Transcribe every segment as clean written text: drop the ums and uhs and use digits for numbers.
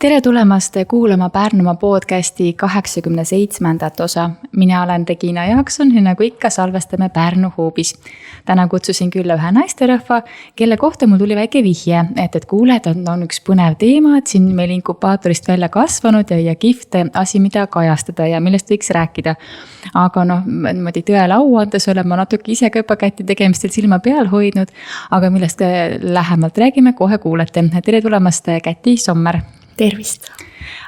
Tere tulemast kuulama Pärnumaa podcasti 87. osa. Mina olen Regina Jaakson ja nagu ikka salvestame Pärnu hoobis. Täna kutsusin külla ühe naisterahva, kelle kohta mul tuli väike vihje, et kuuled on üks põnev teema, et siin meil inkubaatorist välja kasvanud ja kihvt asi, mida kajastada ja millest võiks rääkida. Aga niimoodi tõele au andes olen ma natuke ise köpakäti tegemistel silma peal hoidnud, aga millest lähemalt räägime, kohe kuulete. Tere tulemast, Käti Sommer. Tervist!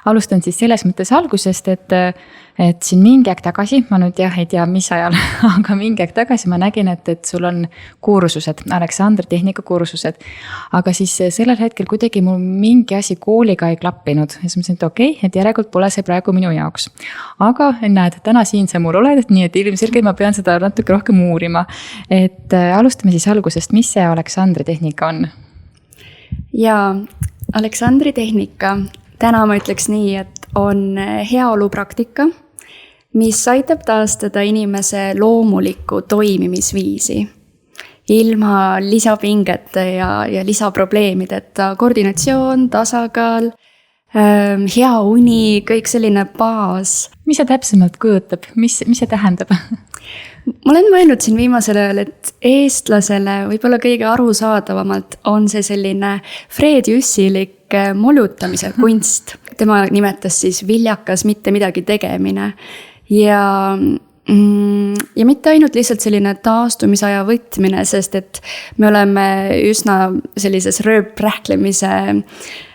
Alustan siis selles mõttes algusest, et siin mingi aeg tagasi, ma nüüd ei tea mis ajal, aga mingi aeg tagasi ma nägin, et sul on kursused, Aleksandri tehnika kursused. Aga siis sellel hetkel kuidagi mul mingi asi kooliga ei klappinud. Ja siis mõtlesin, et okei, et järelikult pole see praegu minu jaoks. Aga näed, täna siin sa mul oled, nii et ilmselgelt ma pean seda natuke rohkem uurima. Et alustame siis algusest, mis see Aleksandri tehnika on? Ja Aleksandri tehnika, täna ma ütleks nii, et on heaolu praktika, mis aitab taastada inimese loomulikku toimimisviisi. Ilma lisapingete ja lisaprobleemideta, koordinatsioon, tasakaal, hea uni, kõik selline baas. Mis see täpsemalt kujutab? Mis see tähendab? Ma olen mõelnud siin viimasel ajal, et eestlasele võib-olla kõige arusaadavamalt on see selline Fred Jüssilik molutamise kunst. Tema nimetas siis viljakas mitte midagi tegemine. Ja mitte ainult lihtsalt selline taastumisaja võtmine, sest et me oleme üsna sellises rööprähklemise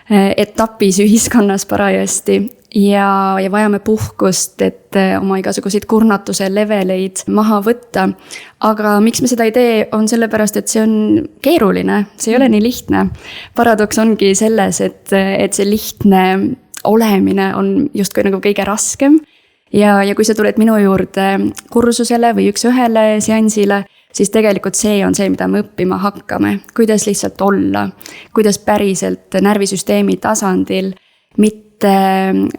etapis ühiskonnas parajasti ja vajame puhkust, et oma igasuguseid kurnatuse leveleid maha võtta. Aga miks me seda ei tee, on sellepärast, et see on keeruline, see ei ole nii lihtne. Paradoks ongi selles, et see lihtne olemine on justkui nagu kõige raskem. Ja kui sa tuled minu juurde kursusele või üks-ühele seansile, siis tegelikult see on see, mida me õppima hakkame. Kuidas lihtsalt olla, kuidas päriselt närvisüsteemi tasandil mitte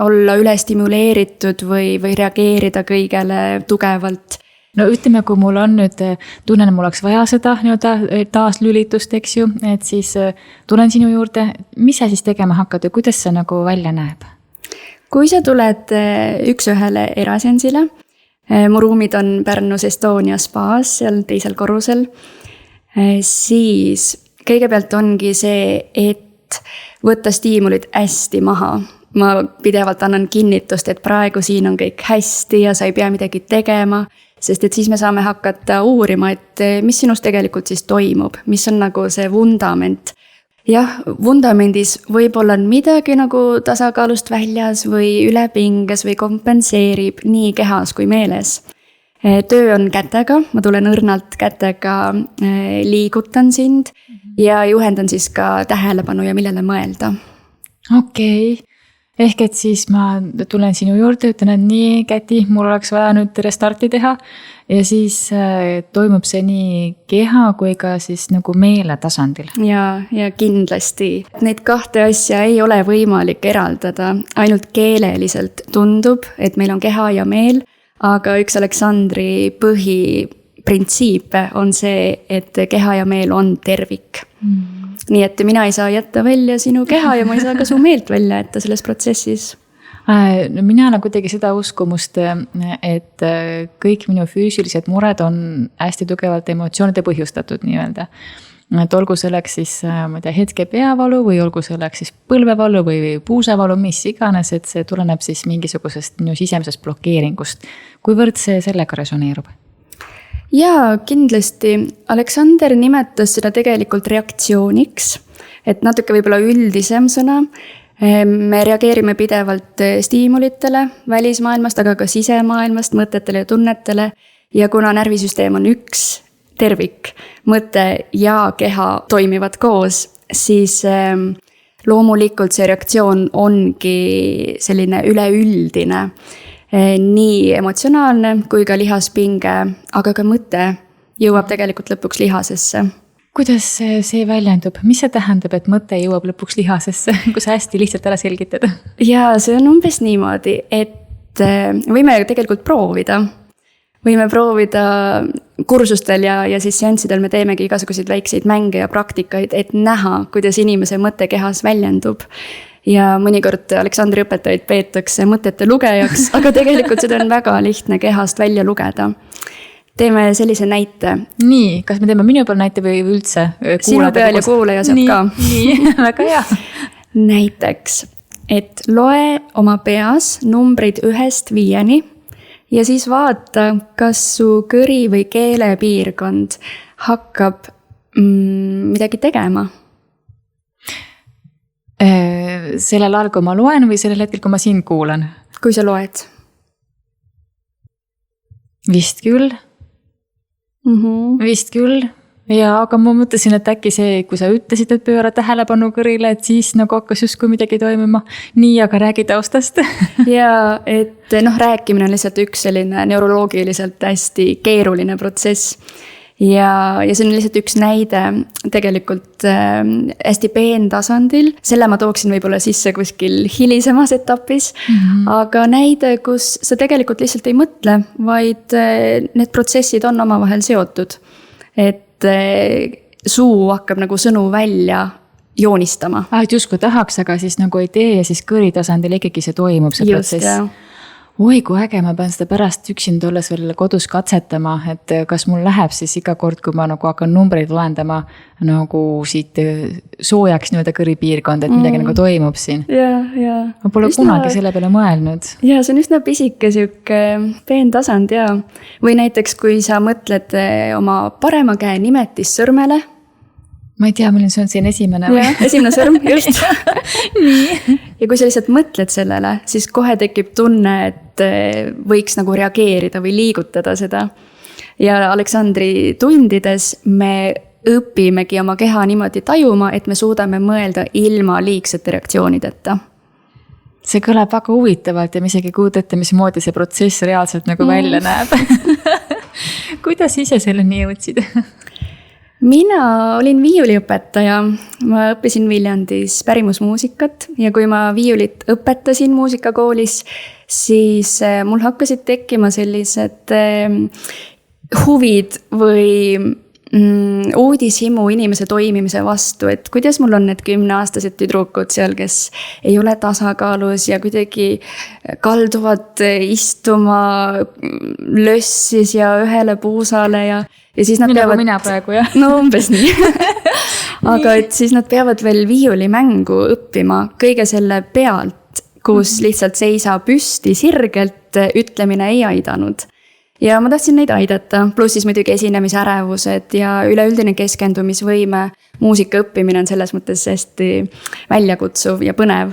olla üle stimuleeritud või reageerida kõigele tugevalt. No ütleme, kui mul on nüüd, tunnen, mul oleks vaja seda taaslülitust, eks ju, et siis tulen sinu juurde, mis sa siis tegema hakkad ja kuidas see nagu välja näeb? Kui sa tuled üks-ühele eraseansile, mu ruumid on Pärnus Estonia spaas, seal teisel korrusel, siis kõigepealt ongi see, et võtta stiimulid hästi maha. Ma pidevalt annan kinnitust, et praegu siin on kõik hästi ja sa ei pea midagi tegema, sest et siis me saame hakata uurima, et mis sinus tegelikult siis toimub, mis on nagu see vundament. Jah, vundamendis võib-olla on midagi nagu tasakaalust väljas või ülepinges või kompenseerib nii kehas kui meeles. Töö on kätega, ma tulen õrnalt kätega, liigutan sind ja juhendan siis ka tähelepanu ja millele mõelda. Okei. Ehk et siis ma tulen sinu juurde, ütlen, et nii, Käti, mul oleks vaja nüüd restarti teha ja siis toimub see nii keha kui ka siis nagu meele tasandil. Ja kindlasti. Neid kahte asja ei ole võimalik eraldada, ainult keeleliselt tundub, et meil on keha ja meel, aga üks Aleksandri põhiprintsiipe on see, et keha ja meel on tervik. Nii et mina ei saa jätta välja sinu keha ja ma ei saa ka su meelt välja jätta selles protsessis. Mina olen kuidagi seda uskumust, et kõik minu füüsilised mured on hästi tugevalt emotsioonide põhjustatud nii-öelda. Et olgu selleks siis hetke peavalu või olgu selleks siis põlvevalu või puusavalu, mis iganes, et see tuleneb siis mingisugusest minu sisemisest blokeeringust. Kuivõrd see sellega resoneerub? Ja kindlasti Aleksander nimetas seda tegelikult reaktsiooniks, et natuke võib-olla üldisem sõna. Me reageerime pidevalt stiimulitele välismaailmast, aga ka sisemaailmast, mõtetele ja tunnetele. Ja kuna närvisüsteem on üks tervik, mõte ja keha toimivad koos, siis loomulikult see reaktsioon ongi selline üleüldine. Nii emotsionaalne kui ka lihaspinge, aga ka mõte jõuab tegelikult lõpuks lihasesse. Kuidas see väljendub? Mis see tähendab, et mõte jõuab lõpuks lihasesse, kui sa hästi lihtsalt ära selgitad? Ja see on umbes niimoodi, et võime tegelikult proovida. Võime proovida kursustel ja siis seanssidel me teemegi igasuguseid väikseid mänge ja praktikaid, et näha, kuidas inimese mõte kehas väljendub. ja mõnikord Aleksandri õpetajaid peetakse mõtete lugejaks, aga tegelikult seda on väga lihtne kehast välja lugeda. Teeme sellise näite. Nii, kas me teeme minu peal näite või üldse? Sinu peal ja kuulaja saab ka. Nii, väga hea. Näiteks, et loe oma peas numbrid 1-5 ja siis vaata, kas su kõri või keelepiirkond hakkab midagi tegema. Sellel ajal, kui ma loen või sellel hetkel, kui ma sind kuulan? Kui sa loed? Vist küll. Vist küll. Ja, aga ma mõtlesin, et äkki see, kui sa ütlesid, et pööra tähelepanu kõrile, et siis nagu hakkas justkui midagi toimuma. Nii, aga räägi taustast. Ja, et rääkimine on lihtsalt üks selline neuroloogiliselt hästi keeruline protsess. Ja see on lihtsalt üks näide tegelikult hästi peentasandil. Selle ma tooksin võib-olla sisse kuskil hilisemas etapis. Aga näide, kus sa tegelikult lihtsalt ei mõtle, vaid need protsessid on omavahel seotud. Et suu hakkab nagu sõnu välja joonistama. Et justkui tahaks, aga siis nagu ei tee ja siis kõritasandil ikkagi see toimub, see protsess. Just, Oi, kui äge, ma pean seda pärast üksinda olles veel kodus katsetama, et kas mul läheb siis iga kord, kui ma nagu hakkan numbreid loendama nagu siit soojaks nii-öelda kõripiirkond, et midagi nagu toimub siin. Ja. Ma pole kunagi selle peale mõelnud. Ja see on üsna pisike siuke peentasand ja. Või näiteks, kui sa mõtled oma parema käe nimetis sõrmele. Ma ei tea, milline see on siin esimene. Ja, esimene sõrm, just. Nii. Ja kui sa lihtsalt mõtled sellele, siis kohe tekib tunne, et võiks nagu reageerida või liigutada seda. Ja Aleksandri tundides me õpimegi oma keha niimoodi tajuma, et me suudame mõelda ilma liigsete reaktsioonideta. See kõlab väga huvitavalt ja me isegi kuutate, mismoodi see protsess reaalselt nagu välja näeb. Kuidas ise selleni jõudsid? Mina olin viiuliõpetaja, ma õppisin Viljandis pärimusmuusikat ja kui ma viiulit õpetasin muusikakoolis, siis mul hakkasid tekkima sellised huvid või uudishimu inimese toimimise vastu, et kuidas mul on need 10-aastased tüdrukud seal, kes ei ole tasakaalus ja kuidagi kalduvad istuma lössis ja ühele puusale ja siis nad peavad... mina praegu, jah. No umbes nii. Aga et siis nad peavad veel viiulimängu õppima kõige selle pealt, kus lihtsalt seisa püsti sirgelt, ütlemine ei aidanud. Ja ma tahtsin neid aidata, pluss siis muidugi esinemisärevused ja üleüldine keskendumisvõime. Muusika õppimine on selles mõttes hästi väljakutsuv ja põnev.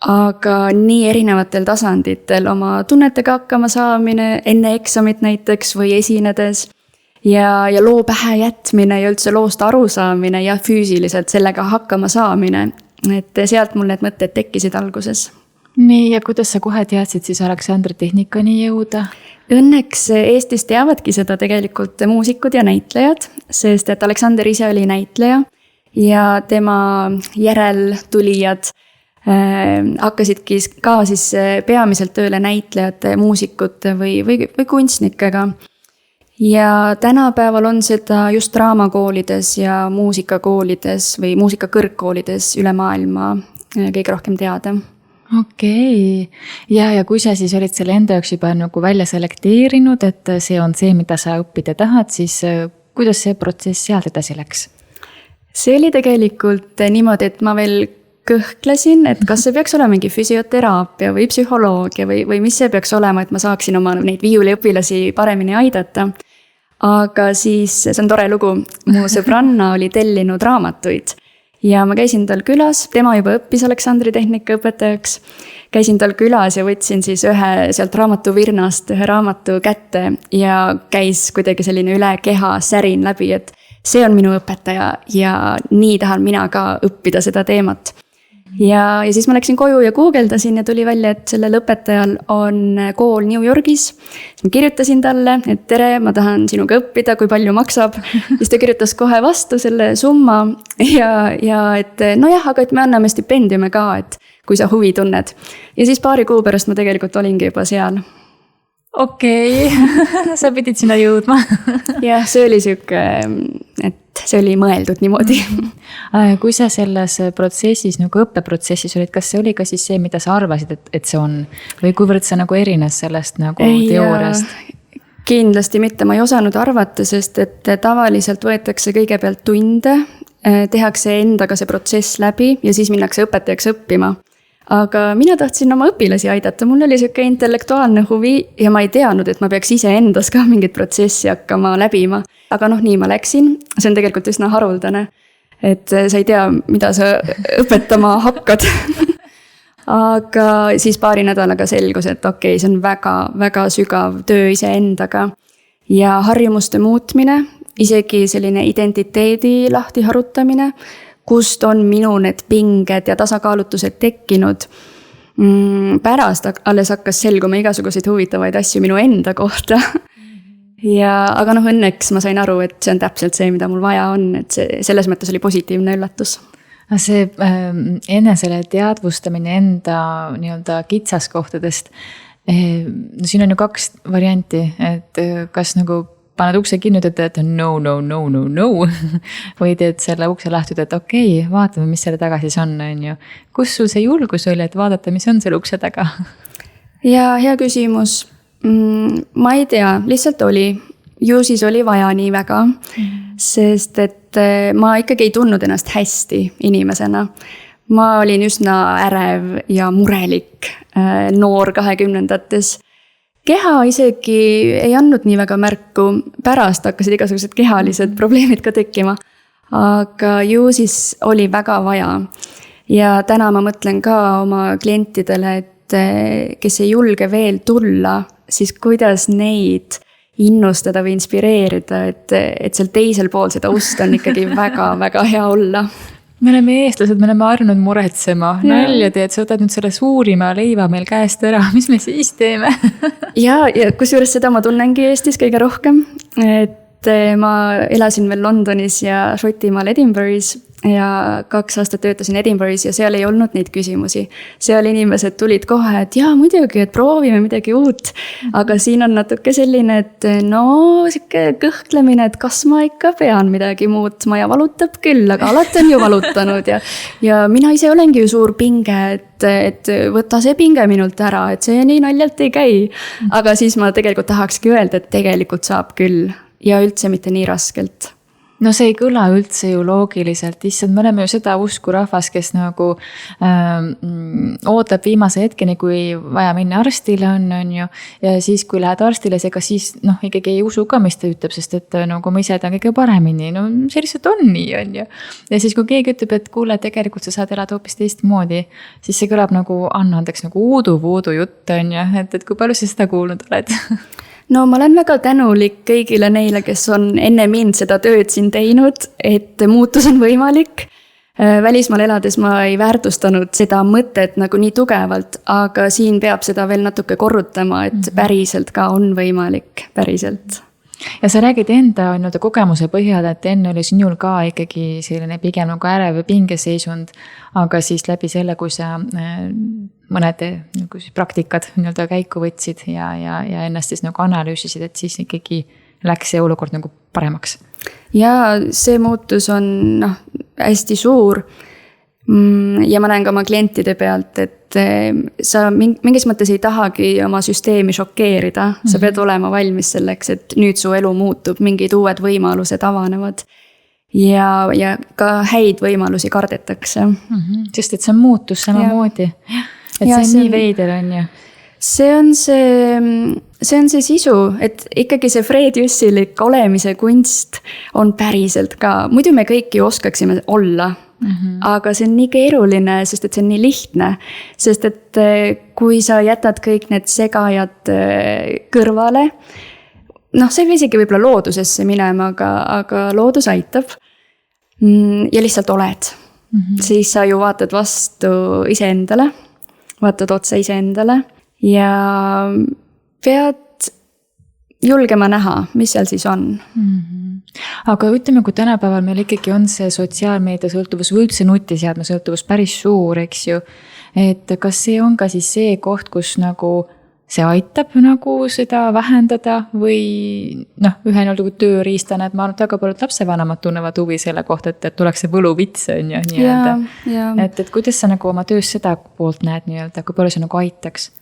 Aga nii erinevatel tasanditel oma tunnetega hakkama saamine, enne eksamit näiteks või esinedes. Ja loo pähe jätmine ja üldse loost aru saamine ja füüsiliselt sellega hakkama saamine. Et sealt mul need mõtted tekkisid alguses. Nii, ja kuidas sa kohe teadsid siis Aleksandri tehnikani jõuda? Õnneks Eestis teavadki seda tegelikult muusikud ja näitlejad, sest et Aleksander ise oli näitleja ja tema järeltulijad hakkasidki ka siis peamiselt tööle näitlejate, muusikute või kunstnikega. Ja tänapäeval on seda just draamakoolides ja muusikakoolides või muusikakõrgkoolides üle maailma kõige rohkem teada. Okei. Ja kui sa siis olid selle enda jaoks juba nagu välja selekteerinud, et see on see, mida sa õppida tahad, siis kuidas see protsess sealt edasi läks? See oli tegelikult niimoodi, et ma veel kõhklesin, et kas see peaks olema mingi füsioteraapia või psühholoogia või mis see peaks olema, et ma saaksin oma neid viiuliõpilasi paremini aidata. Aga siis, see on tore lugu, mu sõbranna oli tellinud raamatuid ja ma käisin tal külas, tema juba õppis Aleksandri tehnika õpetajaks. Käisin tal külas ja võtsin siis ühe sealt raamatu virnast ühe raamatu kätte ja käis kuidagi selline üle keha särin läbi, et see on minu õpetaja ja nii tahan mina ka õppida seda teemat. Ja siis ma läksin koju ja guugeldasin ja tuli välja, et sellel õpetajal on kool New Yorgis. Ma kirjutasin talle, et tere, ma tahan sinuga õppida, kui palju maksab. Siis ta kirjutas kohe vastu selle summa ja et nojah, aga et me anname stipendiume ka, et kui sa huvi tunned. Ja siis paari kuu pärast ma tegelikult olingi juba seal. Okei, sa pidid sinna jõudma. Jah, see oli siuke, et see oli mõeldud niimoodi. Kui sa selles protsessis, nagu õppeprotsessis olid, kas see oli ka siis see, mida sa arvasid, et see on? Või kuivõrd see nagu erines sellest nagu teooriast? Kindlasti mitte, ma ei osanud arvata, sest et tavaliselt võetakse kõigepealt tunde, tehakse endaga see protsess läbi ja siis minnakse õpetajaks õppima. Aga mina tahtsin oma õpilasi aidata, mul oli siuke intellektuaalne huvi ja ma ei teadnud, et ma peaks ise endas ka mingit protsessi hakkama läbima. Aga nii ma läksin, see on tegelikult üsna haruldane, et sa ei tea, mida sa õpetama hakkad. Aga siis paari nädalaga selgus, et okei, see on väga, väga sügav töö iseendaga ja harjumuste muutmine, isegi selline identiteedi lahti harutamine, kust on minu need pinged ja tasakaalutused tekkinud. Pärast alles hakkas selguma igasuguseid huvitavaid asju minu enda kohta. Aga õnneks ma sain aru, et see on täpselt see, mida mul vaja on, et selles mõttes oli positiivne üllatus. See enesele teadvustamine enda nii-öelda kitsaskohtadest, siin on ju 2 varianti, et kas nagu paned ukse kinni, et no, või teed selle ukse lahti, et okei, vaatame, mis selle taga siis on ju. Kus sul see julgus oli, et vaadata, mis on selle ukse taga? Ja hea küsimus. Ma ei tea, lihtsalt oli. Ju siis oli vaja nii väga, sest et ma ikkagi ei tundnud ennast hästi inimesena. Ma olin üsna ärev ja murelik noor 20-ndates. Keha isegi ei andnud nii väga märku, pärast hakkasid igasugused kehalised probleemid ka tekkima. Aga ju siis oli väga vaja. Ja täna ma mõtlen ka oma klientidele, et kes ei julge veel tulla, siis kuidas neid innustada või inspireerida, et seal teisel pool seda ust on ikkagi väga, väga hea olla. Me oleme eestlased, me oleme harjunud muretsema. Nalja teed, sa võtad nüüd selle suurima leiva meil käest ära, mis me siis teeme? ja kusjuures seda ma tunnengi Eestis kõige rohkem, et ma elasin veel Londonis ja Šotimaal Edinburgh'is ja 2 aastat töötasin Edinburgh'is ja seal ei olnud neid küsimusi. Seal inimesed tulid kohe, et jaa, muidugi, et proovime midagi uut. Aga siin on natuke selline, et siuke kõhklemine, et kas ma ikka pean midagi muutma ja valutab küll, aga alati on ju valutanud. Ja mina ise olengi ju suur pinge, et võta see pinge minult ära, et see nii naljalt ei käi. Aga siis ma tegelikult tahakski öelda, et tegelikult saab küll ja üldse mitte nii raskelt. No see ei kõla üldse ju loogiliselt, issand, me oleme ju seda usku rahvas, kes nagu ootab viimase hetkeni, kui vaja minna arstile on ju, ja siis kui lähed arstile, ega siis ikkagi ei usu ka, mis ta ütleb, sest et kui ma ise tean kõige paremini, see lihtsalt on nii, on ju. Ja siis kui keegi ütleb, et kuule, tegelikult sa saad elada hoopis teistmoodi, siis see kõlab nagu, anna andeks nagu uudu jutt, on ju, et kui palju sa seda kuulnud oled? No ma olen väga tänulik kõigile neile, kes on enne mind seda tööd siin teinud, et muutus on võimalik. Välismaal elades ma ei väärtustanud seda mõtet nagu nii tugevalt, aga siin peab seda veel natuke korrutama, et päriselt ka on võimalik, päriselt. Ja sa räägid enda kogemuse põhjal, et enne oli sinul ka ikkagi selline pigem nagu ärev või pingeseisund, aga siis läbi selle, kui sa mõned praktikad käiku võtsid ja ennast siis nagu analüüsisid, et siis ikkagi läks see olukord nagu paremaks. Ja see muutus on hästi suur. Ja ma näen ka oma klientide pealt, et sa mingis mõttes ei tahagi oma süsteemi šokeerida. Sa pead olema valmis selleks, et nüüd su elu muutub, mingid uued võimalused avanevad. Ja ka häid võimalusi kardetakse. Sest et see on muutus samamoodi. Et see on nii veider on ju. See on see sisu, et ikkagi see Fred Jüssilik olemise kunst on päriselt ka. Muidu me kõik ju oskaksime olla. Aga see on nii keeruline, sest et see on nii lihtne. Sest et kui sa jätad kõik need segajad kõrvale, see ei isegi võib-olla loodusesse minema, aga loodus aitab. Ja lihtsalt oled. Siis sa ju vaatad vastu iseendale, vaatad otsa iseendale ja pead julgema näha, mis seal siis on. Aga ütleme, kui tänapäeval meil ikkagi on see sotsiaalmeedia sõltuvus või üldse nutiseadme sõltuvus päris suur, eks ju. Et kas see on ka siis see koht, kus nagu see aitab nagu seda vähendada või noh, ühe nagu tööriistana, et ma arvan, et väga paljud lapsevanemad tunnevad huvi selle kohta, et tuleks see võluvits on ju nii-öelda. Et kuidas sa nagu oma töös seda poolt näed nii-öelda, kui palju see nagu aitaks?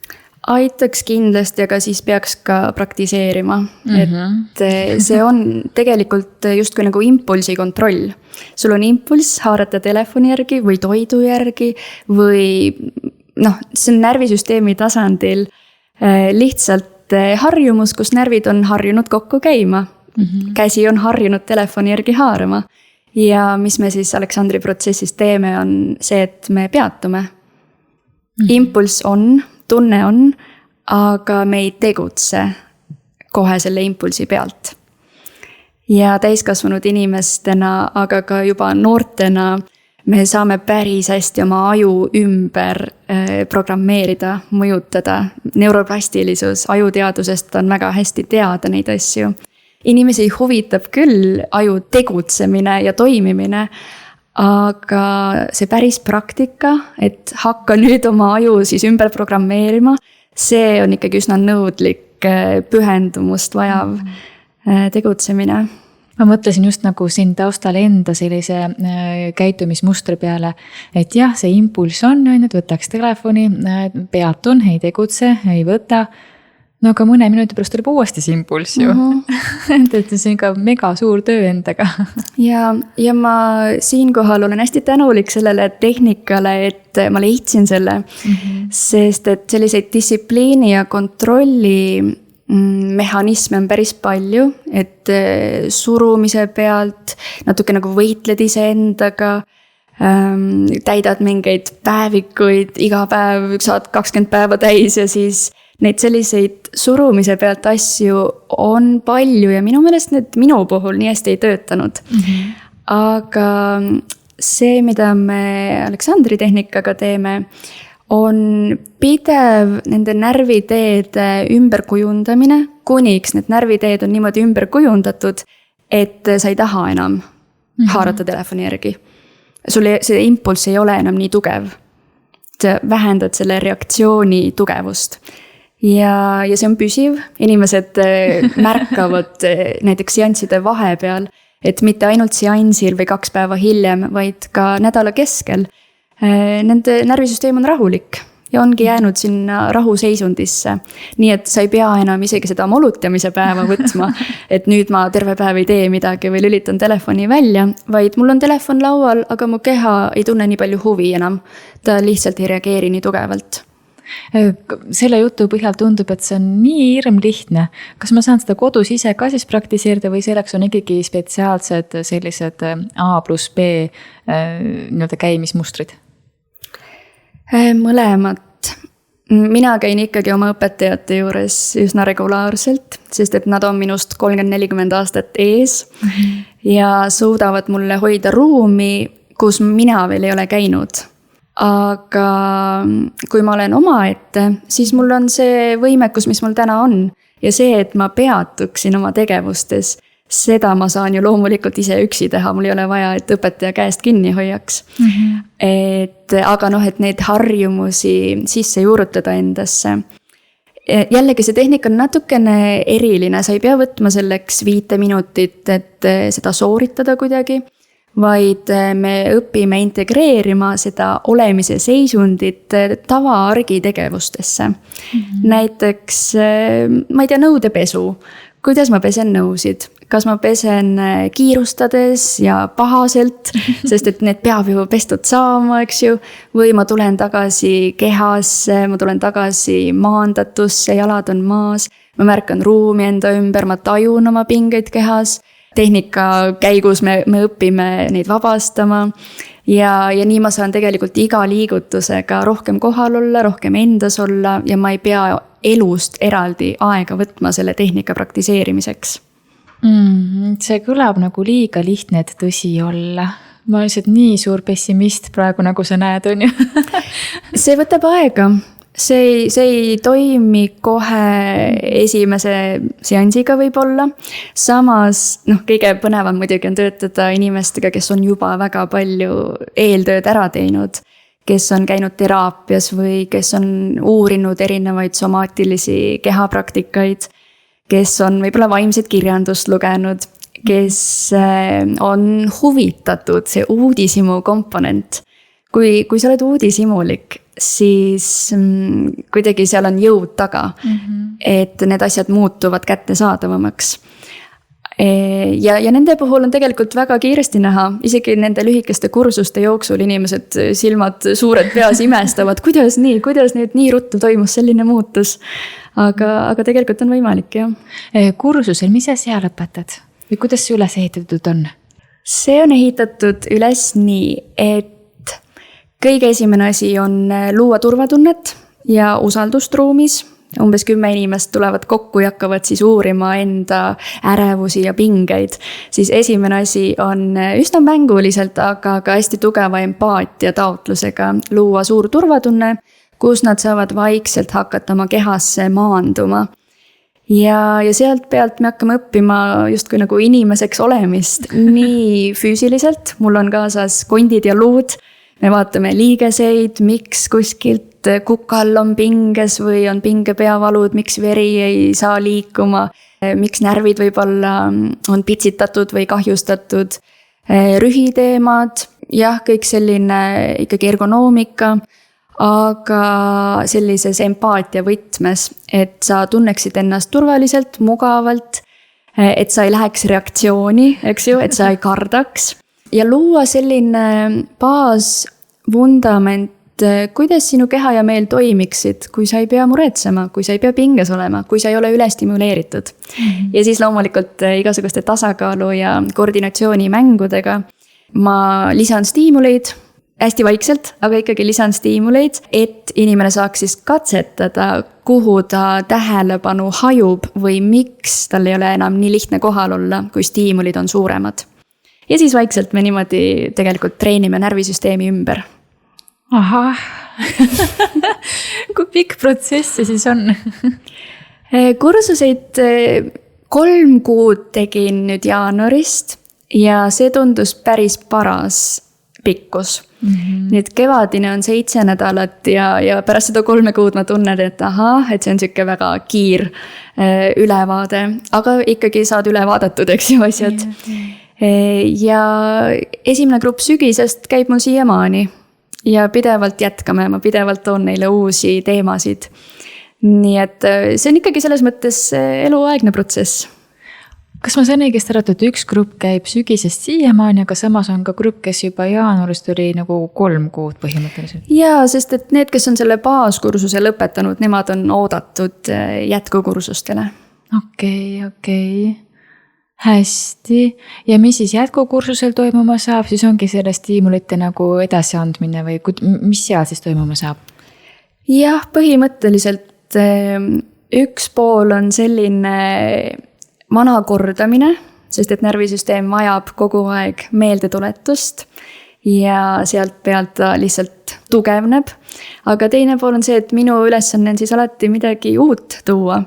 Aitaks kindlasti, aga siis peaks ka praktiseerima. Et see on tegelikult justkui nagu impulsi kontroll. Sul on impulss haarata telefoni järgi või toidu järgi või noh, see on närvisüsteemi tasandil lihtsalt harjumus, kus närvid on harjunud kokku käima. Käsi on harjunud telefoni järgi haarama. Ja mis me siis Aleksandri protsessis teeme, on see, et me peatume. Impulss on, tunne on, aga me ei tegutse kohe selle impulsi pealt. Ja täiskasvanud inimestena, aga ka juba noortena, me saame päris hästi oma aju ümber programmeerida, mõjutada. Neuroplastilisus, ajuteadusest on väga hästi teada neid asju. Inimesi huvitab küll aju tegutsemine ja toimimine, aga see päris praktika, et hakka nüüd oma aju siis ümber programmeerima, see on ikkagi üsna nõudlik, pühendumust vajav tegutsemine. Ma mõtlesin just nagu siin taustal enda sellise käitumismustri peale, et jah, see impulss on, et võtaks telefoni, peatun, ei tegutse, ei võta. No aga mõne minuti pärast tuleb uuesti see impulss ju. Et see on ka mega suur töö endaga. Ja ma siinkohal olen hästi tänulik sellele tehnikale, et ma leidsin selle, sest et selliseid distsipliini ja kontrolli mehhanisme on päris palju, et surumise pealt natuke nagu võitled iseendaga, täidad mingeid päevikuid, iga päev saad 20 päeva täis ja siis neid selliseid surumise pealt asju on palju ja minu meelest need minu puhul nii hästi ei töötanud. Aga see, mida me Aleksandri tehnikaga teeme, on pidev nende närviteede ümberkujundamine, kuniks need närviteed on niimoodi ümber kujundatud, et sa ei taha enam haarata telefoni järgi. Sul see impulss ei ole enam nii tugev. Sa vähendad selle reaktsiooni tugevust. Ja see on püsiv. Inimesed märkavad näiteks seansside vahepeal, et mitte ainult seansil või 2 päeva hiljem, vaid ka nädala keskel. Nende närvisüsteem on rahulik ja ongi jäänud sinna rahuseisundisse. Nii et sa ei pea enam isegi seda molutamise päeva võtma, et nüüd ma terve päev ei tee midagi või lülitan telefoni välja, vaid mul on telefon laual, aga mu keha ei tunne nii palju huvi enam. Ta lihtsalt ei reageeri nii tugevalt. Selle jutu põhjal tundub, et see on nii hirm lihtne. Kas ma saan seda kodus ise ka siis praktiseerida või selleks on ikkagi spetsiaalsed sellised A+B nii-öelda käimismustrid? Mõlemat. Mina käin ikkagi oma õpetajate juures üsna regulaarselt, sest et nad on minust 30-40 aastat ees ja suudavad mulle hoida ruumi, kus mina veel ei ole käinud. Aga kui ma olen omaette, siis mul on see võimekus, mis mul täna on. Ja see, et ma peatuksin oma tegevustes, seda ma saan ju loomulikult ise üksi teha. Mul ei ole vaja, et õpetaja käest kinni hoiaks. Aga et need harjumusi sisse juurutada endasse. Jällegi see tehnika on natukene eriline. Sa ei pea võtma selleks 5 minutit, et seda sooritada kuidagi. Vaid me õpime integreerima seda olemise seisundit tava-argitegevustesse. Näiteks, ma ei tea, nõudepesu. Kuidas ma pesen nõusid? Kas ma pesen kiirustades ja pahaselt, sest et need peab ju pestud saama, eks ju? Või ma tulen tagasi kehasse, ma tulen tagasi maandatusse, jalad on maas. Ma märkan ruumi enda ümber, ma tajun oma pingeid kehas. Tehnika käigus me õpime neid vabastama ja nii ma saan tegelikult iga liigutusega rohkem kohal olla, rohkem endas olla ja ma ei pea elust eraldi aega võtma selle tehnika praktiseerimiseks. See kõlab nagu liiga lihtne, et tõsi olla. Ma olen lihtsalt nii suur pessimist praegu, nagu sa näed, on ju. See võtab aega. See ei toimi kohe esimese seansiga võib-olla. Samas, kõige põnevam muidugi on töötada inimestega, kes on juba väga palju eeltööd ära teinud, kes on käinud teraapias või kes on uurinud erinevaid somaatilisi kehapraktikaid, kes on võib-olla vaimset kirjandust lugenud, kes on huvitatud, see uudishimu komponent. Kui sa oled uudishimulik, siis kuidagi seal on jõud taga, et need asjad muutuvad kättesaadavamaks. Ja nende puhul on tegelikult väga kiiresti näha, isegi nende lühikeste kursuste jooksul inimesed silmad suured peas imestavad, kuidas nüüd nii ruttu toimus selline muutus. Aga tegelikult on võimalik, jah. Kursusel, mis sa seal õpetad? Või kuidas see üles ehitatud on? See on ehitatud üles nii, et kõige esimene asi on luua turvatunnet ja usaldust ruumis. Umbes 10 inimest tulevad kokku ja hakkavad siis uurima enda ärevusi ja pingeid. Siis esimene asi on üsna mänguliselt, aga ka hästi tugeva empaatia taotlusega luua suur turvatunne, kus nad saavad vaikselt hakata oma kehasse maanduma. Ja sealt pealt me hakkame õppima justkui nagu inimeseks olemist nii füüsiliselt. Mul on kaasas kondid ja luud. Me vaatame liigeseid, miks kuskilt kukal on pinges või on pinge peavalud, miks veri ei saa liikuma, miks närvid võib-olla on pitsitatud või kahjustatud, rühiteemad, jah, kõik selline ikkagi ergonoomika, aga sellises empaatia võtmes, et sa tunneksid ennast turvaliselt, mugavalt, et sa ei läheks reaktsiooni, eks ju, et sa ei kardaks. Ja luua selline baasvundament, kuidas sinu keha ja meel toimiksid, kui sa ei pea muretsema, kui sa ei pea pinges olema, kui sa ei ole üle stimuleeritud. Ja siis loomulikult igasuguste tasakaalu ja koordinatsiooni mängudega ma lisan stiimuleid, hästi vaikselt, aga ikkagi lisan stiimuleid, et inimene saaks siis katsetada, kuhu ta tähelepanu hajub või miks tal ei ole enam nii lihtne kohal olla, kui stiimulid on suuremad. Ja siis vaikselt me niimoodi tegelikult treenime närvisüsteemi ümber. Ahah, kui pikk protsess see siis on? Kursuseid 3 kuud tegin nüüd jaanuarist ja see tundus päris paras pikkus. Nüüd kevadine on 7 nädalat ja pärast seda 3 kuud ma tunnen, et et see on siuke väga kiir ülevaade, aga ikkagi saad üle vaadatud, eks ju, asjad. Ja esimene grupp sügisest käib mul siiamaani. Ja pidevalt jätkame, ma pidevalt toon neile uusi teemasid. Nii et see on ikkagi selles mõttes eluaegne protsess. Kas ma sain õigesti aru, et üks grupp käib sügisest siiamaani, aga samas on ka grupp, kes juba jaanuarist oli nagu 3 kuud põhimõtteliselt? Jaa, sest et need, kes on selle baaskursuse lõpetanud, nemad on oodatud jätkukursustele. Okei. Hästi. Ja mis siis jätkukursusel toimuma saab, siis ongi selle stiimulite nagu edasiandmine või mis seal siis toimuma saab? Jah, põhimõtteliselt üks pool on selline vana kordamine, sest et närvisüsteem vajab kogu aeg meeldetuletust ja sealt pealt ta lihtsalt tugevneb. Aga teine pool on see, et minu ülesanne on siis alati midagi uut tuua.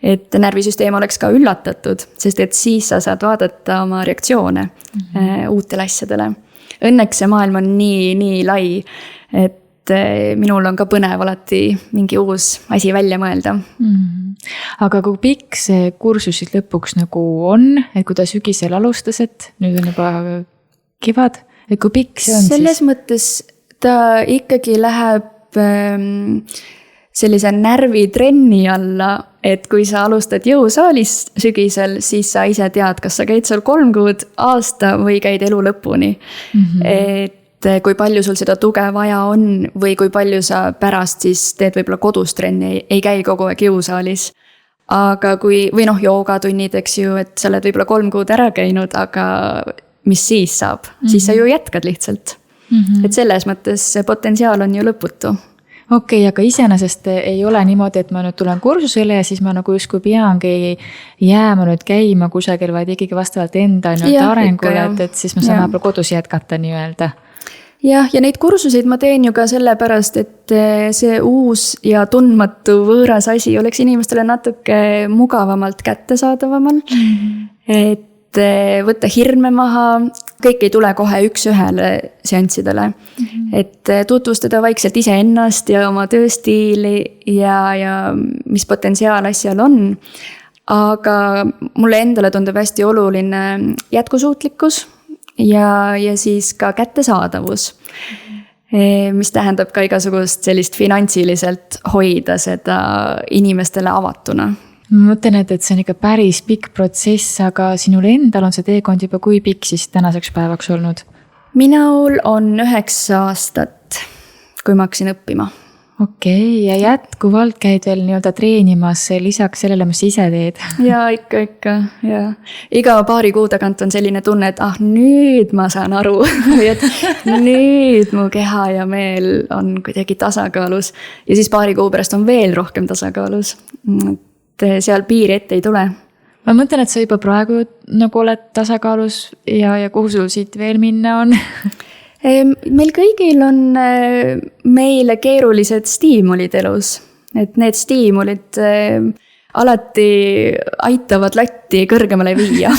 Et närvisüsteem oleks ka üllatatud, sest et siis sa saad vaadata oma reaktsioone uutele asjadele. Õnneks see maailm on nii lai, et minul on ka põnev alati mingi uus asi välja mõelda. Aga kui pikk see kursus lõpuks nagu on, et kui ta sügisel alustas, et nüüd on juba kevad, et kui pikk see on selles siis? Mõttes ta ikkagi läheb sellise närvitrenni alla, et kui sa alustad jõusaalis sügisel, siis sa ise tead, kas sa käid seal 3 kuud, aasta või käid elu lõpuni. Et kui palju sul seda tuge vaja on või kui palju sa pärast siis teed võib-olla kodus trenni, ei käi kogu aeg jõusaalis. Aga või joogatunnid, eks ju, et sa oled võib-olla 3 kuud ära käinud, aga mis siis saab? Siis sa ju jätkad lihtsalt. Et selles mõttes see potentsiaal on ju lõputu. Okei, aga iseenesest ei ole niimoodi, et ma nüüd tulen kursusele ja siis ma nagu justkui peangi jääma nüüd käima kusagil, vaid ikkagi vastavalt enda arengule, et siis ma saan võib-olla kodus jätkata nii-öelda. Jah, ja neid kursuseid ma teen ju ka sellepärast, et see uus ja tundmatu võõras asi oleks inimestele natuke mugavamalt kättesaadavamal. Et võtta hirme maha, kõik ei tule kohe üks-ühele seanssidele. Et tutvustada vaikselt iseennast ja oma tööstiili ja mis potentsiaal asjal on. Aga mulle endale tundub hästi oluline jätkusuutlikkus ja siis ka kättesaadavus. Mis tähendab ka igasugust sellist finantsiliselt hoida seda inimestele avatuna. Ma mõtlen, et see on ikka päris pikk protsess, aga sinul endal on see teekond juba kui pikk siis tänaseks päevaks olnud? Minul on 9 aastat, kui ma hakkasin õppima. Okei, ja jätkuvalt käid veel nii-öelda treenimas lisaks sellele, mis ise teed? Ja ikka, ja. Iga paari kuu tagant on selline tunne, et nüüd ma saan aru, et nüüd mu keha ja meel on kuidagi tasakaalus. Ja siis paari kuu pärast on veel rohkem tasakaalus. Seal piiri ette ei tule. Ma mõtlen, et sa juba praegu nagu oled tasakaalus ja kuhu sul siit veel minna on? Meil kõigil on meile keerulised stiimulid elus. Et need stiimulid alati aitavad latti kõrgemale viia.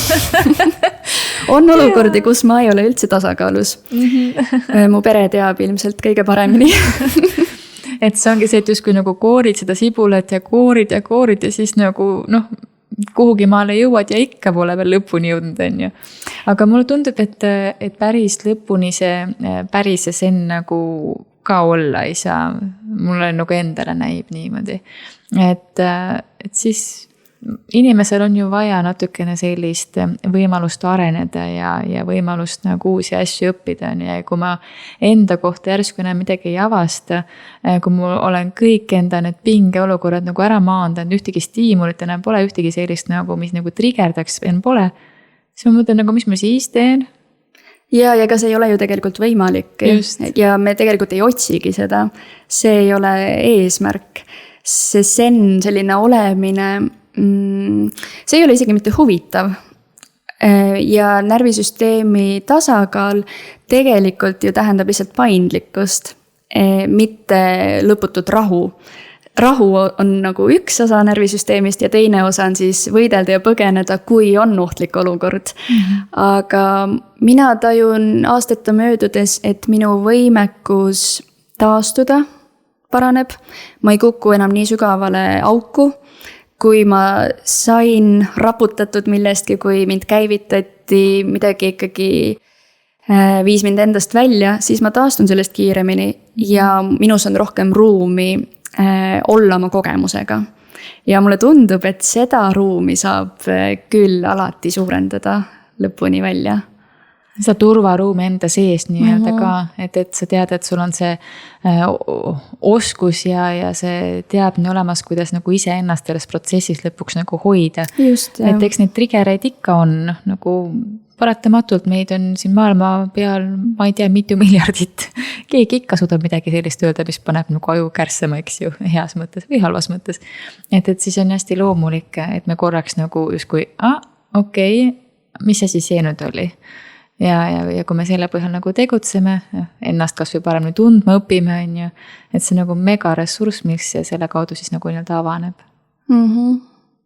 On olukordi, kus ma ei ole üldse tasakaalus. Mu pere teab ilmselt kõige paremini. Et see ongi see, et justkui nagu koorid seda sibulat ja koorid ja siis nagu kuhugi maale jõuad ja ikka pole veel lõpuni jõudnud, on ju. Aga mulle tundub, et päris lõpuni see päris ja sen nagu ka olla ei saa. Mulle nagu endale näib niimoodi. Et siis inimesel on ju vaja natukene sellist võimalust areneda ja võimalust nagu uusi asju õppida. Ja kui ma enda kohta järsku enam midagi ei avasta, kui mul olen kõik enda need pingeolukorrad nagu ära maandanud, ühtegi stiimulit enam pole, ühtegi sellist nagu, mis nagu triggerdaks enam pole, siis ma mõtlen nagu, mis ma siis teen? Ja ka see ei ole ju tegelikult võimalik. Just. Ja me tegelikult ei otsigi seda. See ei ole eesmärk. See sen selline olemine, see ei ole isegi mitte huvitav. Ja närvisüsteemi tasakaal tegelikult ju tähendab lihtsalt paindlikkust, mitte lõputut rahu. Rahu on nagu üks osa närvisüsteemist ja teine osa on siis võidelda ja põgeneda, kui on ohtlik olukord. Aga mina tajun aastate möödudes, et minu võimekus taastuda paraneb. Ma ei kuku enam nii sügavale auku. Kui ma sain raputatud millestki, kui mind käivitati, midagi ikkagi viis mind endast välja, siis ma taastun sellest kiiremini ja minus on rohkem ruumi olla oma kogemusega. Ja mulle tundub, et seda ruumi saab küll alati suurendada lõpuni välja. Seda turvaruumi enda sees nii-öelda ka, et sa tead, et sul on see oskus ja see teadmine olemas, kuidas nagu ise ennast selles protsessis lõpuks nagu hoida. Just, et eks neid triggereid ikka on nagu paratamatult, meid on siin maailma peal, ma ei tea, mitu miljardit. Keegi ikka suudab midagi sellist öelda, mis paneb nagu aju kärssema, eks ju, heas mõttes või halvas mõttes. Et siis on hästi loomulik, et me korraks nagu justkui, okei, mis see siis see nüüd oli? Ja kui me selle põhjal nagu tegutseme, ennast kas või paremini tundma õpime, on ju, et see nagu mega ressurss, mis selle kaudu siis nagu nii-öelda avaneb.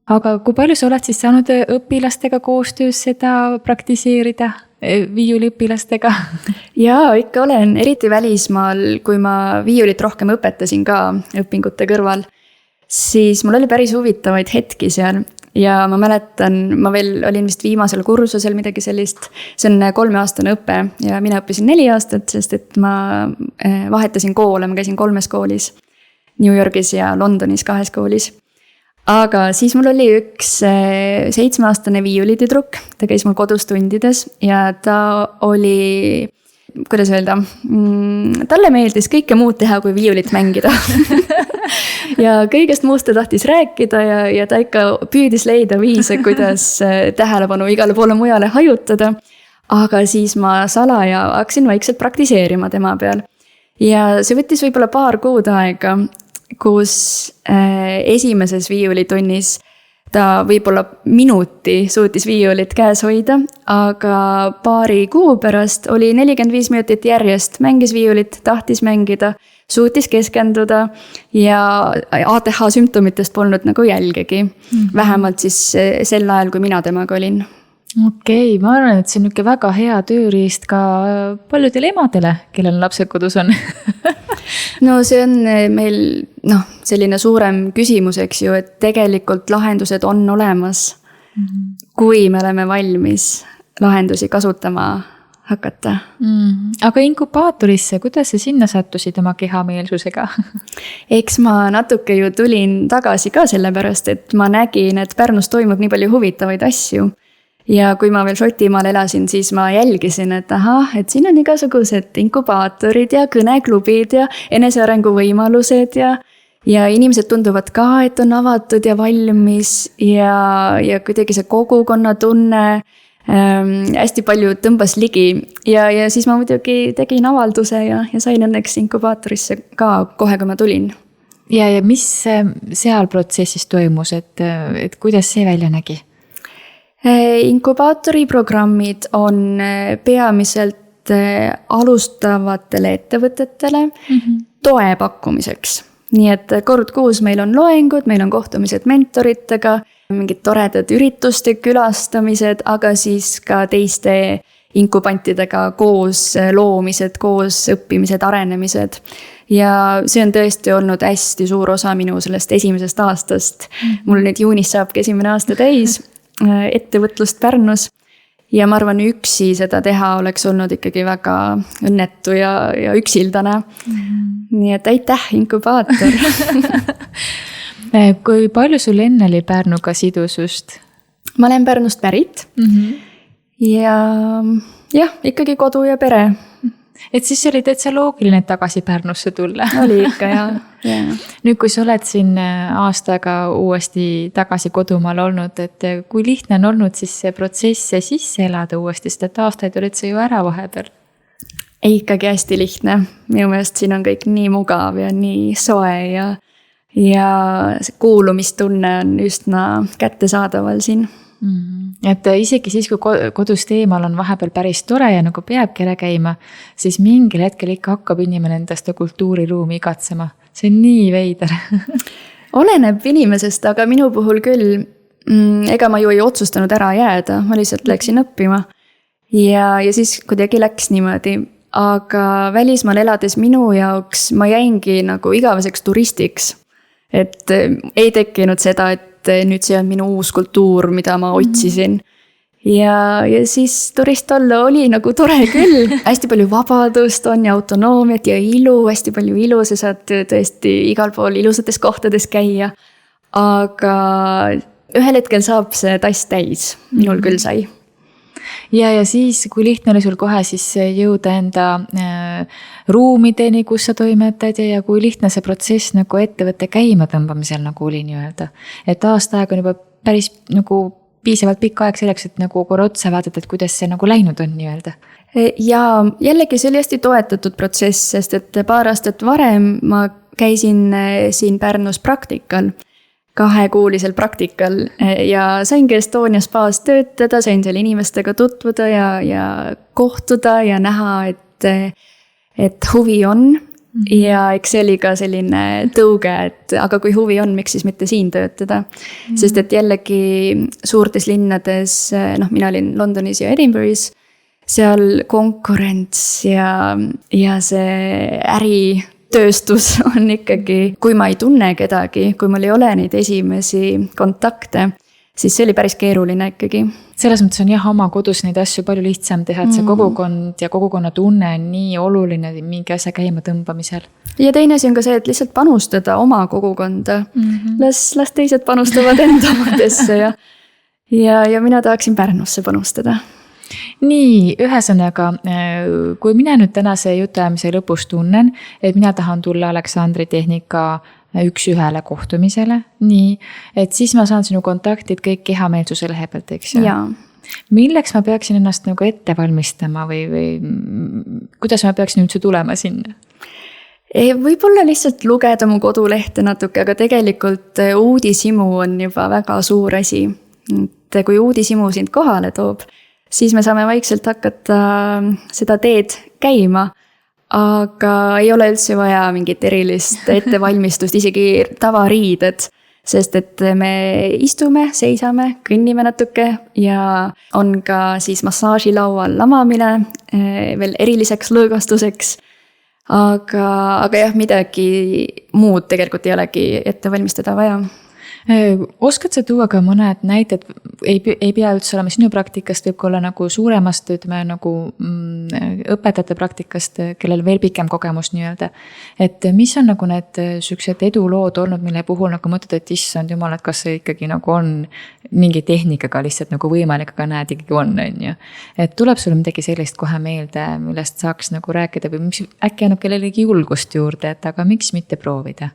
Aga kui palju sa oled siis saanud õpilastega koostöös seda praktiseerida, viiuliõpilastega? Jaa, ikka olen, eriti välismaal, kui ma viiulit rohkem õpetasin ka õpingute kõrval, siis mul oli päris huvitavaid hetki seal. Ja ma mäletan, ma veel olin vist viimasel kursusel midagi sellist, see on 3-aastane õpe ja mina õppisin 4 aastat, sest et ma vahetasin koole, ma käisin 3 koolis, New Yorgis ja Londonis 2 koolis. Aga siis mul oli üks 7-aastane viiulitüdruk, ta käis mul kodus tundides ja ta oli, kuidas öelda, talle meeldis kõike muud teha, kui viiulit mängida. Ja kõigest muust ta tahtis rääkida ja ta ikka püüdis leida viise, kuidas tähelepanu igale poole mujale hajutada. Aga siis ma salaja hakkasin vaikselt praktiseerima tema peal. Ja see võttis võib-olla 2 kuud aega, kus esimeses viiulitunnis ta võib-olla minuti suutis viiulit käes hoida, aga 2 kuu pärast oli 45 minutit järjest, mängis viiulit, tahtis mängida, suutis keskenduda ja ATH sümptomitest polnud nagu jälgegi. Vähemalt siis sel ajal, kui mina temaga olin. Okei, ma arvan, et see on niisugune väga hea tööriist ka paljudele emadele, kellel lapsed kodus on. No see on meil selline suurem küsimus, eks ju, et tegelikult lahendused on olemas, kui me oleme valmis lahendusi kasutama hakata. Aga inkubaatorisse, kuidas sa sinna sattusid oma kehameelsusega? Eks ma natuke ju tulin tagasi ka sellepärast, et ma nägin, et Pärnus toimub nii palju huvitavaid asju. Ja kui ma veel Šotimaal elasin, siis ma jälgisin, et et siin on igasugused inkubaatorid ja kõneklubid ja enesearengu võimalused ja inimesed tunduvad ka, et on avatud ja valmis ja kuidagi see kogukonna tunne hästi palju tõmbas ligi ja siis ma muidugi tegin avalduse ja sain õnneks inkubaatorisse ka kohe, kui ma tulin. Ja mis seal protsessis toimus, et kuidas see välja nägi? Inkubaatori programmid on peamiselt alustavatele ettevõtetele toe pakkumiseks. Nii et kord kuus meil on loengud, meil on kohtumised mentoritega, mingid toredad ürituste külastamised, aga siis ka teiste inkubantidega koos loomised, koos õppimised, arenemised. Ja see on tõesti olnud hästi suur osa minu sellest esimesest aastast. Mul nüüd juunis saabki 1. aasta täis ettevõtlust Pärnus. Ja ma arvan, üksi seda teha oleks olnud ikkagi väga õnnetu ja üksildane. Nii et aitäh, inkubaator! Kui palju sul enne oli Pärnuga sidusust? Ma olen Pärnust pärit. Ja ikkagi kodu ja pere. Et siis oli täitsa loogiline tagasi Pärnusse tulla. Oli ikka, ja. Nüüd, kui sa oled siin aastaga uuesti tagasi kodumaal olnud, et kui lihtne on olnud siis see protsess sisse elada uuesti, sest et aastaid olid sa ju ära vahepeal? Ei, ikkagi hästi lihtne. Minu meelest siin on kõik nii mugav ja nii soe ja see kuulumistunne on üsna kättesaadaval siin. Et isegi siis, kui kodust eemal on vahepeal päris tore ja nagu peabki ära käima, siis mingil hetkel ikka hakkab inimene endast kultuuriruumi igatsema. See on nii veider. Oleneb inimesest, aga minu puhul küll, ega ma ju ei otsustanud ära jääda, ma lihtsalt läksin õppima. Ja siis kuidagi läks niimoodi, aga välismaal elades minu jaoks ma jäingi nagu igaveseks turistiks. Et ei tekkinud seda, et nüüd see on minu uus kultuur, mida ma otsisin. Ja siis turist olla oli nagu tore küll. Hästi palju vabadust on ja autonoomiat ja ilu, hästi palju ilu, sa saad tõesti igal pool ilusates kohtades käia. Aga ühel hetkel saab see tass täis, minul küll sai. Ja siis, kui lihtne oli sul kohe siis jõuda enda ruumideni, kus sa toimetad ja kui lihtne see protsess nagu ettevõtte käima tõmbamisel nagu oli nii-öelda. Et aasta aeg on juba päris nagu piisavalt pikk aeg selleks, et nagu korra otsa vaadata, et kuidas see nagu läinud on nii-öelda. Ja jällegi see oli hästi toetatud protsess, sest et paar aastat varem ma käisin siin Pärnus praktikal. 2-kuulisel praktikal ja saingi Estonia spaas töötada, sain seal inimestega tutvuda ja kohtuda ja näha, et huvi on. Ja eks see oli ka selline tõuge, et aga kui huvi on, miks siis mitte siin töötada. Sest et jällegi suurtes linnades, mina olin Londonis ja Edinburgh'is, seal konkurents ja see äritööstus on ikkagi, kui ma ei tunne kedagi, kui mul ei ole neid esimesi kontakte, siis see oli päris keeruline ikkagi. Selles mõttes on oma kodus neid asju palju lihtsam teha, et see kogukond ja kogukonna tunne on nii oluline mingi asja käima tõmbamisel. Ja teine asi on ka see, et lihtsalt panustada oma kogukonda. Las teised panustavad enda omadesse ja mina tahaksin Pärnusse panustada. Nii, ühesõnaga, kui mina nüüd tänase jutuajamise lõpus tunnen, et mina tahan tulla Aleksandri tehnika 1-1 kohtumisele, nii, et siis ma saan sinu kontaktid kõik kehameelsuse lehe pealt, eks ju? Jaa. Milleks ma peaksin ennast nagu ette valmistama või kuidas ma peaksin üldse tulema sinna? Võib-olla lihtsalt lugeda mu kodulehte natuke, aga tegelikult uudishimu on juba väga suur asi. Et kui uudishimu sind kohale toob, siis me saame vaikselt hakata seda teed käima, aga ei ole üldse vaja mingit erilist ettevalmistust, isegi tavariided. sest et me istume, seisame, kõnnime natuke ja on ka siis massaažilaual lamamine veel eriliseks lõõgastuseks. Aga jah, midagi muud tegelikult ei olegi ette valmistada vaja. Oskad sa tuua ka mõned näited, ei pea üldse olema sinu praktikast, võib olla nagu suuremast, ütleme nagu õpetajate praktikast, kellel veel pikem kogemus nii-öelda. Et mis on nagu need süksed edulood olnud, mille puhul nagu mõtled, et issand jumal, et kas see ikkagi nagu on mingi tehnikaga lihtsalt nagu võimalik, aga näed ikkagi on ju. Et tuleb sulle midagi sellist kohe meelde, millest saaks nagu rääkida või mis äkki annab kellelegi julgust juurde, et aga miks mitte proovida?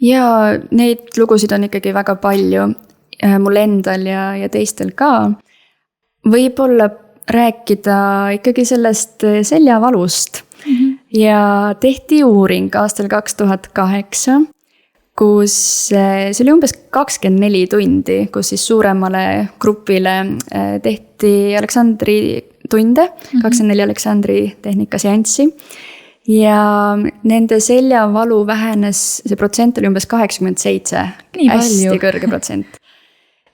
Ja neid lugusid on ikkagi väga palju, mul endal ja teistel ka. Võib-olla rääkida ikkagi sellest seljavalust. Ja tehti uuring aastal 2008, kus see oli umbes 24 tundi, kus siis suuremale grupile tehti Aleksandri tunde, 24 Aleksandri tehnika seanssi. Ja nende seljavalu vähenes, see protsent oli umbes 87, hästi kõrge protsent.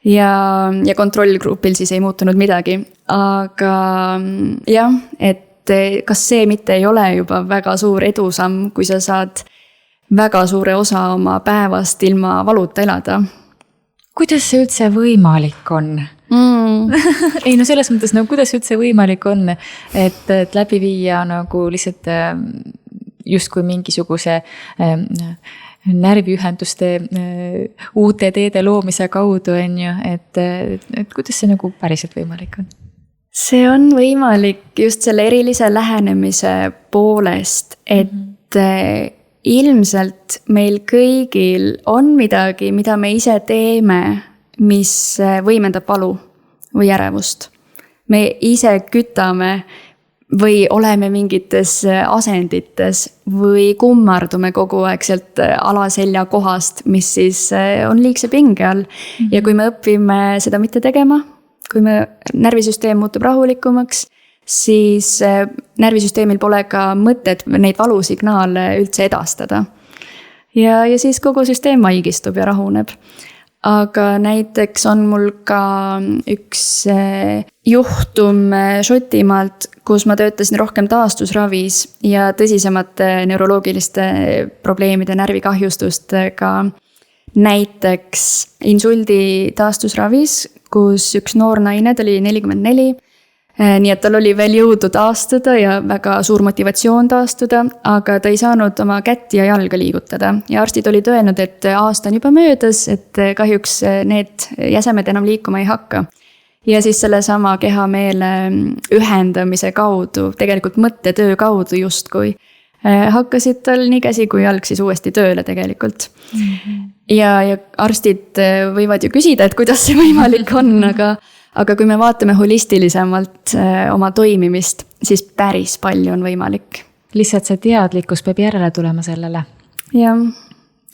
Ja kontrollgrupil siis ei muutunud midagi. Aga jah, et kas see mitte ei ole juba väga suur edusamm, kui sa saad väga suure osa oma päevast ilma valuta elada? Kuidas see üldse võimalik on? Ei no selles mõttes, no kuidas üldse võimalik on, et läbi viia nagu lihtsalt justkui mingisuguse närviühenduste uute teede loomise kaudu on ju, et kuidas see nagu päriselt võimalik on? See on võimalik just selle erilise lähenemise poolest, et ilmselt meil kõigil on midagi, mida me ise teeme, mis võimendab valu või ärevust. Me ise kütame või oleme mingites asendites või kummardume kogu aeg sealt alaselja kohast, mis siis on liigse pinge all. Ja kui me õpime seda mitte tegema, kui me närvisüsteem muutub rahulikumaks, siis närvisüsteemil pole ka mõtet neid valusignaale üldse edastada. Ja siis kogu süsteem vaigistub ja rahuneb. Aga näiteks on mul ka üks juhtum Šotimaalt, kus ma töötasin rohkem taastusravis ja tõsisemate neuroloogiliste probleemide närvikahjustustega. Näiteks insuldi taastusravis, kus üks noor naine, ta oli 44, nii et tal oli veel jõudu taastuda ja väga suur motivatsioon taastuda, aga ta ei saanud oma kätt ja jalga liigutada. Ja arstid olid öelnud, et aasta on juba möödas, et kahjuks need jäsemed enam liikuma ei hakka. Ja siis selle sama keha-meele ühendamise kaudu, tegelikult mõttetöö kaudu justkui, hakkasid tal nii käsi kui jalg siis uuesti tööle tegelikult. Ja arstid võivad ju küsida, et kuidas see võimalik on, aga kui me vaatame holistilisemalt oma toimimist, siis päris palju on võimalik. Lihtsalt see teadlikkus peab järele tulema sellele. Jah.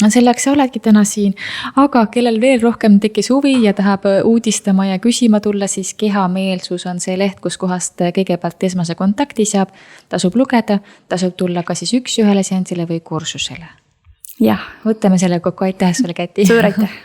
Selleks sa oledki täna siin, aga kellel veel rohkem tekkis huvi ja tahab uudistama ja küsima tulla, siis Kehameelsus on see leht, kus kohast kõigepealt esmase kontakti saab, tasub lugeda, tasub tulla ka siis üks-ühele seansile või kursusele. Jah. Võtame selle kokku, aitäh sulle, Käti. Suur aitäh.